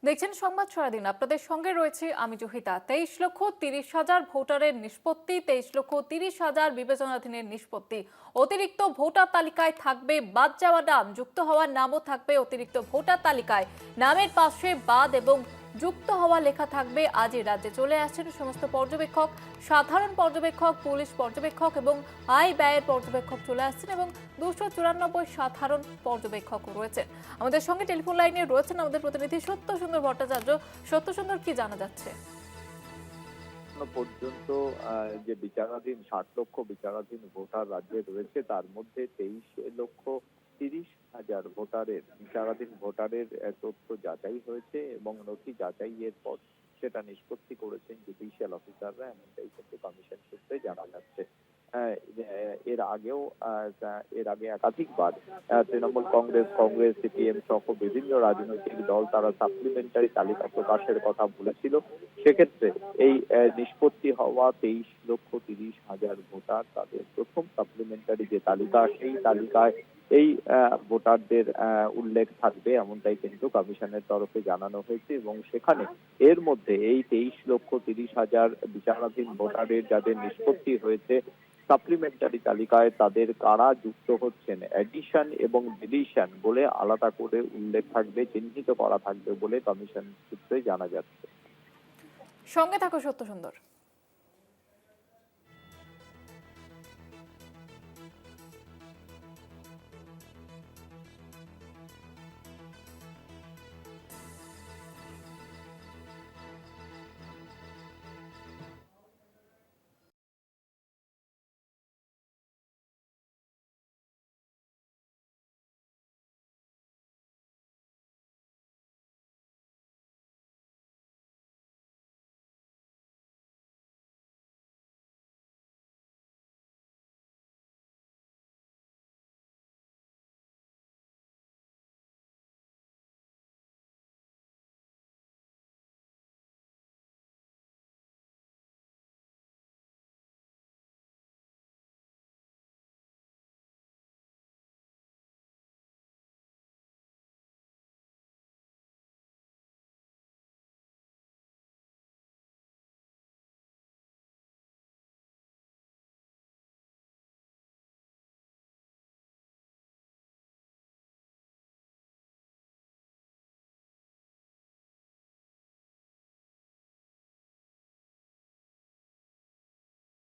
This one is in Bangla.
দেখছেন সংবাদ সারাদিন, আপনাদের সঙ্গে রয়েছে আমি জহিতা। 23,30,000 ভোটারের নিষ্পত্তি, 23,30,000 বিবেচনাধীনের নিষ্পত্তি। অতিরিক্ত ভোটার তালিকায় থাকবে বাদ যাওয়া নাম, যুক্ত হওয়ার নামও থাকবে অতিরিক্ত ভোটার তালিকায়। নামের পাশে বাদ এবং যুক্ত হওয়া লেখা থাকবে। আজই রাজ্যে চলে আসছেন সমস্ত পর্যবেক্ষক, সাধারণ পর্যবেক্ষক, পুলিশ পর্যবেক্ষক এবং আয় ব্যয়ের পর্যবেক্ষক চলে আসছেন এবং 294 সাধারণ পর্যবেক্ষকও রয়েছেন। আমাদের সঙ্গে টেলিফোন লাইনে রয়েছেন আমাদের প্রতিনিধি সত্য সুন্দর ভট্টাচার্য। সত্য সুন্দর, কি জানা যাচ্ছে? এখনো পর্যন্ত যে বিচারাধীন 60 লক্ষ বিচারাধীন ভোটার রাজ্যে রয়েছে, তার মধ্যে 23,30,000 ভোটারের বিচারাধীন ভোটারের তথ্য যাচাই হয়েছে এবং নথি যাচাইয়ের পর সেটা নিষ্পত্তি করেছেন জুডিশিয়াল অফিসাররা, এমনটাই কিন্তু কমিশন সূত্রে জানা যাচ্ছে। এর আগেও এর আগে একাধিকবার তৃণমূল কংগ্রেস, সিপিএম সহ বিভিন্ন রাজনৈতিক দল তারা সাপ্লিমেন্টারি তালিকা প্রকাশের কথা বলেছিল। সেক্ষেত্রে এই নিষ্পত্তি হওয়া 23,30,000 ভোটার, তাদের প্রথম সাপ্লিমেন্টারি যে তালিকা, সেই তালিকায় এই ভোটারদের উল্লেখ থাকবে, এমনটাই কিন্তু কমিশনের তরফে জানানো হয়েছে এবং সেখানে এর মধ্যে এই 23,30,000 বিচারাধীন ভোটারের যাদের নিষ্পত্তি হয়েছে সাপ্লিমেন্টারি তালিকায়, তাদের কারা যুক্ত হচ্ছেন, এডিশন এবং ডিলিশন বলে আলাদা করে উল্লেখ থাকবে, চিহ্নিত করা থাকবে বলে কমিশন সূত্রে জানা যাচ্ছে। সঙ্গে থাকো সত্য সুন্দর।